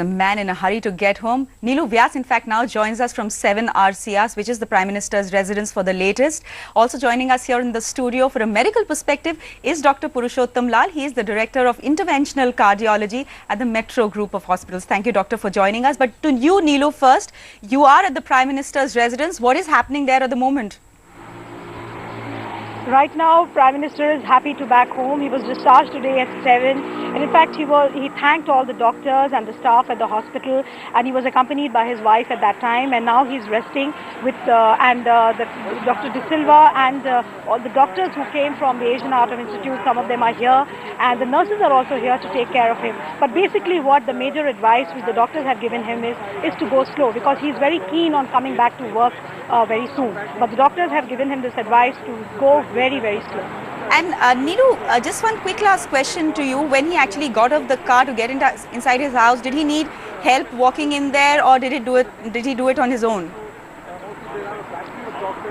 a man in a hurry to get home. Neelu Vyas, in fact, now joins us from 7 RCS, which is the Prime Minister's residence for the latest. Also joining us here in the studio for a medical perspective is Dr. Purushottam Lal. He is the Director of Interventional Cardiology at the Metro Group of Hospitals. Thank you, Doctor, for joining us. But to you, Neelu, first, you are at the Prime Minister's residence. What is happening there at the moment? Right now, Prime Minister is happy to back home. He was discharged today at 7, and in fact, he thanked all the doctors and the staff at the hospital, and he was accompanied by his wife at that time. And now he's resting with Dr. De Silva and all the doctors who came from the Asian Heart Institute. Some of them are here, and the nurses are also here to take care of him. But basically, what the major advice which the doctors have given him is to go slow, because he's very keen on coming back to work very soon. But the doctors have given him this advice to go very, very slow. And Neelu, just one quick last question to you. When he actually got off the car to get inside his house, did he need help walking in there, or did he do it on his own?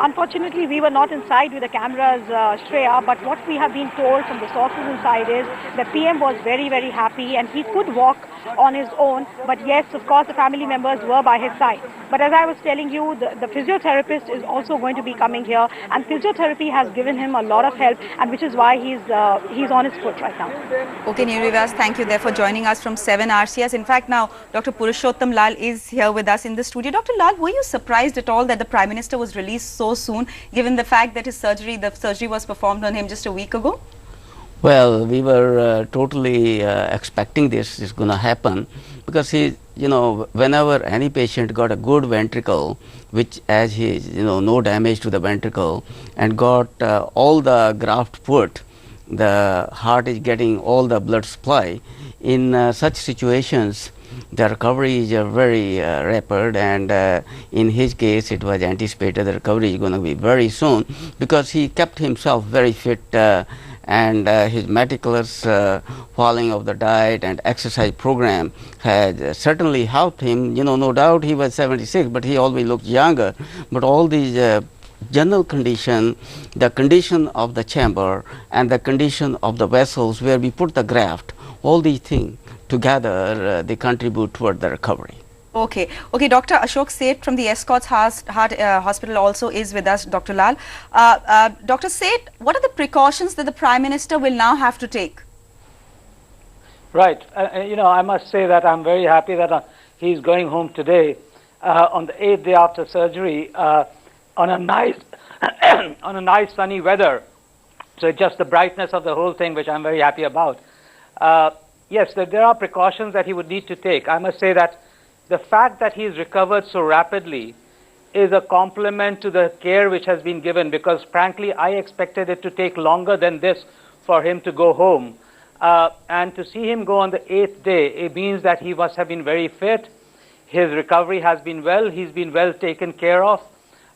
Unfortunately, we were not inside with the cameras, Shreya, but what we have been told from the sources inside is that PM was very, very happy and he could walk on his own. But yes, of course, the family members were by his side. But as I was telling you, the physiotherapist is also going to be coming here, and physiotherapy has given him a lot of help, and which is why he's on his foot right now. Okay, Neelu Vyas, thank you there for joining us from 7 RCS. In fact, now Dr. Purushottam Lal is here with us in the studio. Dr. Lal, were you surprised at all that the Prime Minister was released so soon, given the fact that the surgery was performed on him just a week ago? Well, we were totally expecting this is going to happen, because whenever any patient got a good ventricle, which as he no damage to the ventricle, and got all the graft put, the heart is getting all the blood supply. In such situations, the recovery is very rapid, and in his case it was anticipated the recovery is going to be very soon, because he kept himself very fit, and his meticulous following of the diet and exercise program had certainly helped him. No doubt he was 76, but he always looked younger. But all these general condition, the condition of the chamber and the condition of the vessels where we put the graft, all these things together they contribute toward the recovery. Okay, Dr. AshokSeth from the Escorts Heart Hospital also is with us, Dr. Lal. Dr. Seth, what are the precautions that the Prime Minister will now have to take? Right, I must say that I'm very happy that he's going home today on the 8th day after surgery on a nice sunny weather. So just the brightness of the whole thing, which I'm very happy about. Yes, there are precautions that he would need to take. I must say that the fact that he's recovered so rapidly is a compliment to the care which has been given, because frankly I expected it to take longer than this for him to go home. And to see him go on the 8th day, it means that he must have been very fit. His recovery has been well, he's been well taken care of,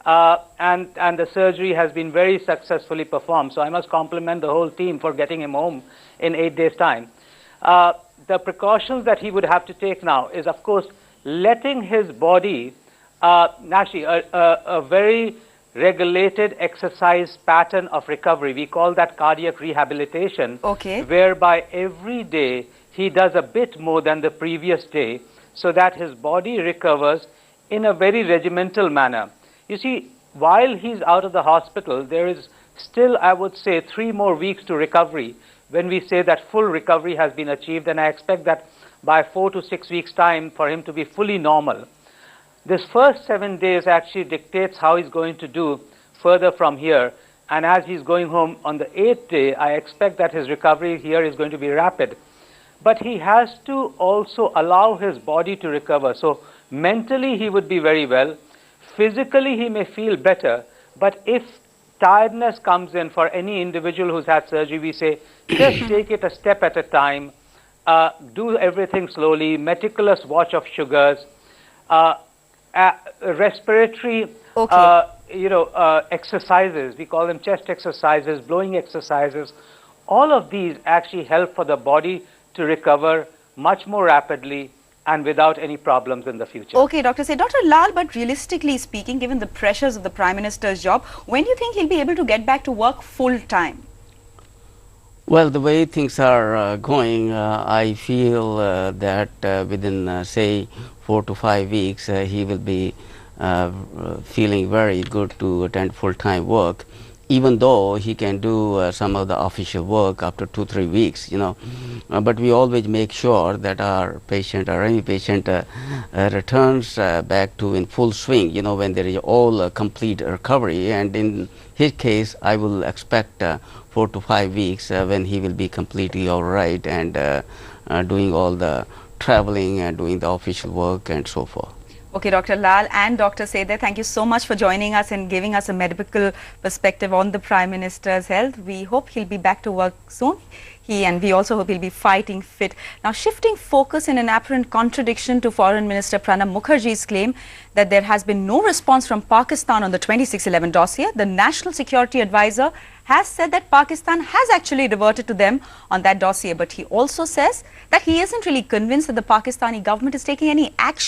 and the surgery has been very successfully performed. So I must compliment the whole team for getting him home in 8 days' time. The precautions that he would have to take now is, of course, letting his body, actually a very regulated exercise pattern of recovery. We call that cardiac rehabilitation, whereby every day he does a bit more than the previous day, so that his body recovers in a very regimental manner. You see, while he's out of the hospital, there is still, I would say, 3 more weeks to recovery when we say that full recovery has been achieved, and I expect that by 4 to 6 weeks' time for him to be fully normal. This first 7 days actually dictates how he's going to do further from here, and as he's going home on the 8th day, I expect that his recovery here is going to be rapid. But he has to also allow his body to recover. So mentally he would be very well, physically he may feel better, but if tiredness comes in for any individual who's had surgery, we say just take it a step at a time. Do everything slowly, meticulous watch of sugars, respiratory, exercises, we call them chest exercises, blowing exercises. All of these actually help for the body to recover much more rapidly and without any problems in the future. Okay, Dr. Say, Dr. Lal, but realistically speaking, given the pressures of the Prime Minister's job, when do you think he'll be able to get back to work full time? Well, the way things are going, I feel that within, say, 4 to 5 weeks, he will be feeling very good to attend full-time work, even though he can do some of the official work after 2-3 weeks, you know. But we always make sure that our patient or any patient returns back to in full swing, you know, when there is all complete recovery. And in his case, I will expect 4 to 5 weeks when he will be completely all right and doing all the traveling and doing the official work and so forth. Okay, Dr. Lal and Dr. Sethe, thank you so much for joining us and giving us a medical perspective on the Prime Minister's health. We hope he'll be back to work soon. We also hope he'll be fighting fit. Now, shifting focus in an apparent contradiction to Foreign Minister Pranab Mukherjee's claim that there has been no response from Pakistan on the 2611 dossier, the National Security Advisor has said that Pakistan has actually reverted to them on that dossier. But he also says that he isn't really convinced that the Pakistani government is taking any action